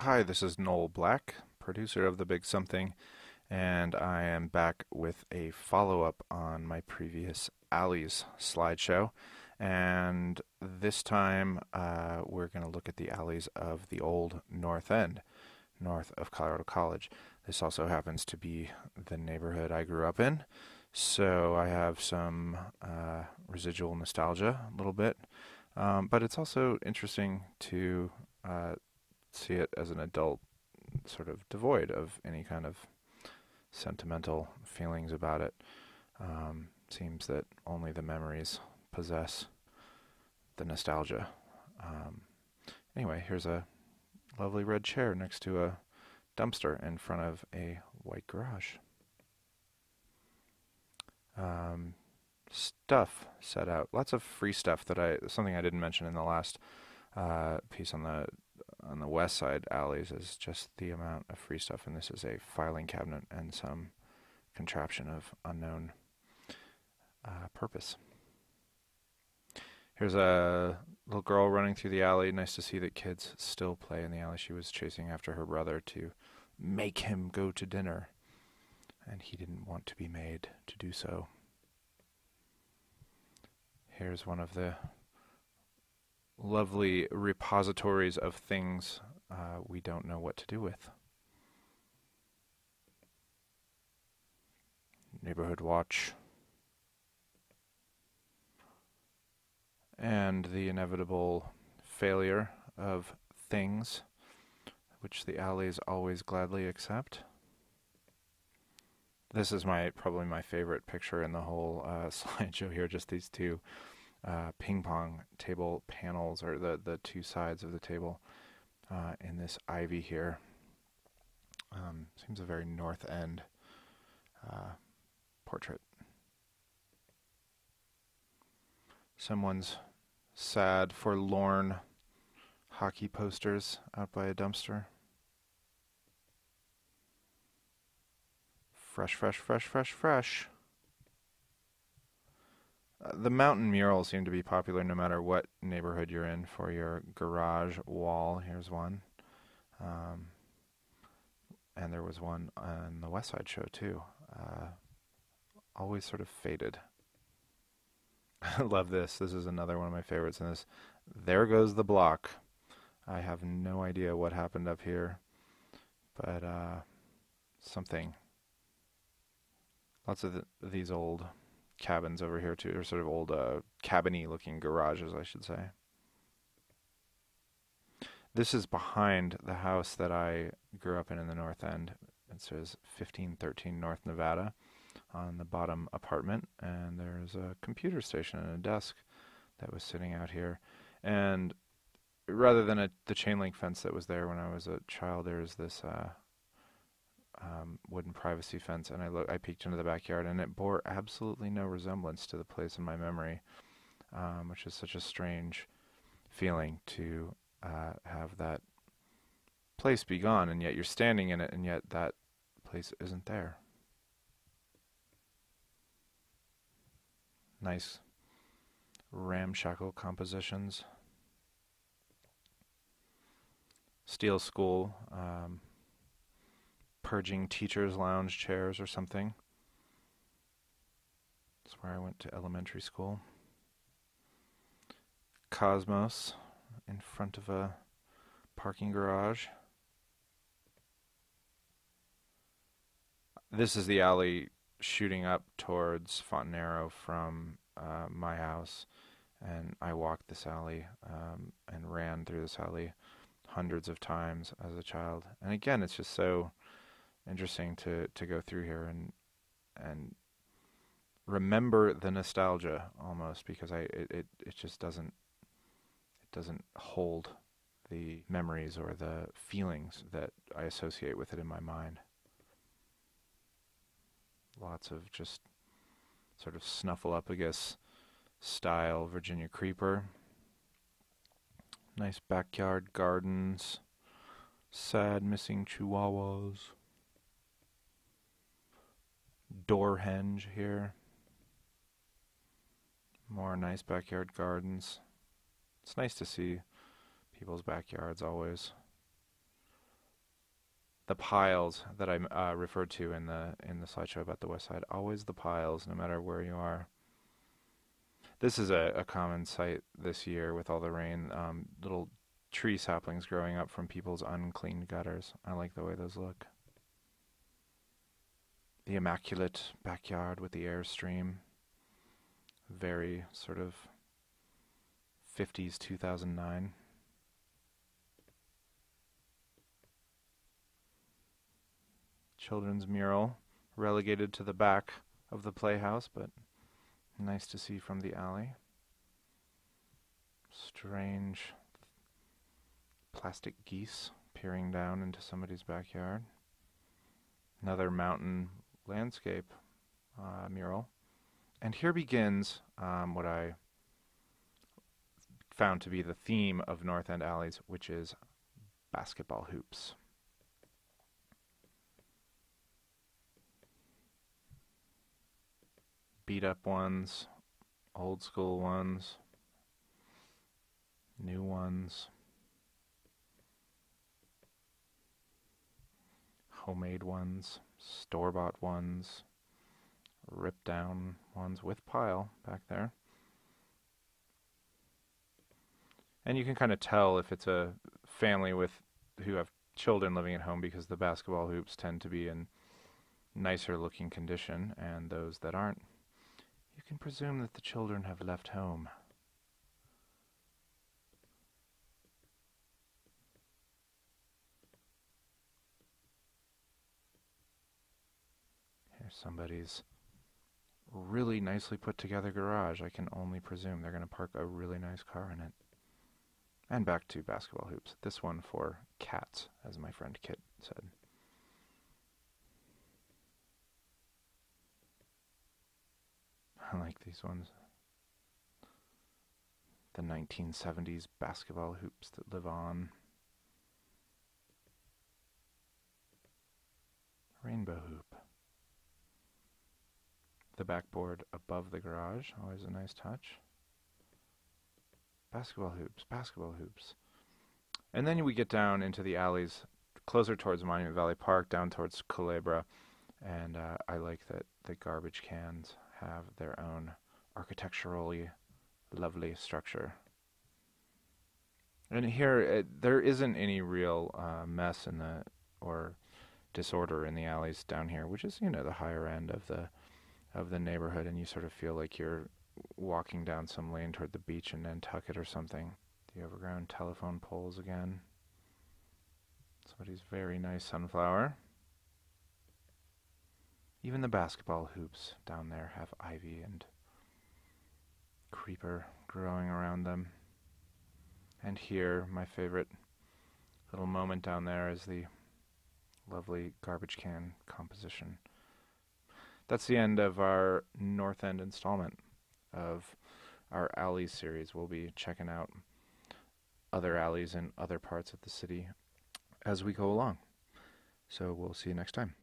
Hi, this is Noel Black, producer of The Big Something, and I am back with a follow-up on my previous Alleys slideshow. And this time we're going to look at the alleys of the old North End, north of Colorado College. This also happens to be the neighborhood I grew up in, so I have some residual nostalgia a little bit. But it's also interesting to uh, see it as an adult, sort of devoid of any kind of sentimental feelings about it. Seems that only the memories possess the nostalgia. Um, anyway, here's a lovely red chair next to a dumpster in front of a white garage. Um, Stuff set out. Lots of free stuff something I didn't mention in the last piece on the west side alleys is just the amount of free stuff, and this is a filing cabinet and some contraption of unknown purpose. Here's a little girl running through the alley. Nice to see that kids still play in the alley. She was chasing after her brother to make him go to dinner, and he didn't want to be made to do so. Here's one of the lovely repositories of things we don't know what to do with. Neighborhood Watch. And the inevitable failure of things, which the alleys always gladly accept. This is probably my favorite picture in the whole slideshow here, just these two ping pong table panels, or the two sides of the table in this ivy here. Seems a very North End portrait. Someone's sad, forlorn hockey posters out by a dumpster. Fresh, fresh, fresh, fresh, fresh. The mountain murals seem to be popular no matter what neighborhood you're in for your garage wall. Here's one. And there was one on the West Side show too. Always sort of faded. I love this. This is another one of my favorites in this. There goes the block. I have no idea what happened up here, but something. Lots of these old cabins over here too, or sort of old cabiny looking garages, I should say. This is behind the house that I grew up in the North End. It says 1513 North Nevada on the bottom apartment, and there's a computer station and a desk that was sitting out here. And rather than the chain link fence that was there when I was a child, there's this wooden privacy fence, and I peeked into the backyard, and it bore absolutely no resemblance to the place in my memory, which is such a strange feeling to have that place be gone, and yet you're standing in it, and yet that place isn't there. Nice ramshackle compositions. Steel School, purging teachers' lounge chairs or something. That's where I went to elementary school. Cosmos in front of a parking garage. This is the alley shooting up towards Fontanero from my house, and I walked this alley and ran through this alley hundreds of times as a child. And again, it's just so interesting to go through here and remember the nostalgia almost, because it just doesn't hold the memories or the feelings that I associate with it in my mind. Lots of just sort of snuffleupagus style Virginia creeper. Nice backyard gardens. Sad missing chihuahuas. Door henge here. More nice backyard gardens. It's nice to see people's backyards always. the piles that I referred to in the slideshow about the west side. Always the piles, no matter where you are. This is a common sight this year with all the rain. Little tree saplings growing up from people's uncleaned gutters. I like the way those look. The immaculate backyard with the Airstream. Very sort of 50s 2009. Children's mural relegated to the back of the playhouse, but nice to see from the alley. Strange plastic geese peering down into somebody's backyard. Another mountain landscape mural. And here begins what I found to be the theme of North End alleys, which is basketball hoops. Beat up ones, old school ones, new ones, homemade ones, store-bought ones, ripped down ones with pile back there. And you can kind of tell if it's a family who have children living at home, because the basketball hoops tend to be in nicer looking condition, and those that aren't, you can presume that the children have left home. Here's somebody's really nicely put together garage. I can only presume they're going to park a really nice car in it. And back to basketball hoops. This one for cats, as my friend Kit said. I like these ones. The 1970s basketball hoops that live on. Rainbow hoop. The backboard above the garage, always a nice touch. Basketball hoops, basketball hoops. And then we get down into the alleys, closer towards Monument Valley Park, down towards Culebra, and I like that the garbage cans have their own architecturally lovely structure. And here, there isn't any real mess or disorder in the alleys down here, which is, the higher end of the neighborhood, and you sort of feel like you're walking down some lane toward the beach in Nantucket or something. The overground telephone poles again. Somebody's very nice sunflower. Even the basketball hoops down there have ivy and creeper growing around them. And here, my favorite little moment down there is the lovely garbage can composition. That's the end of our North End installment of our alleys series. We'll be checking out other alleys in other parts of the city as we go along. So we'll see you next time.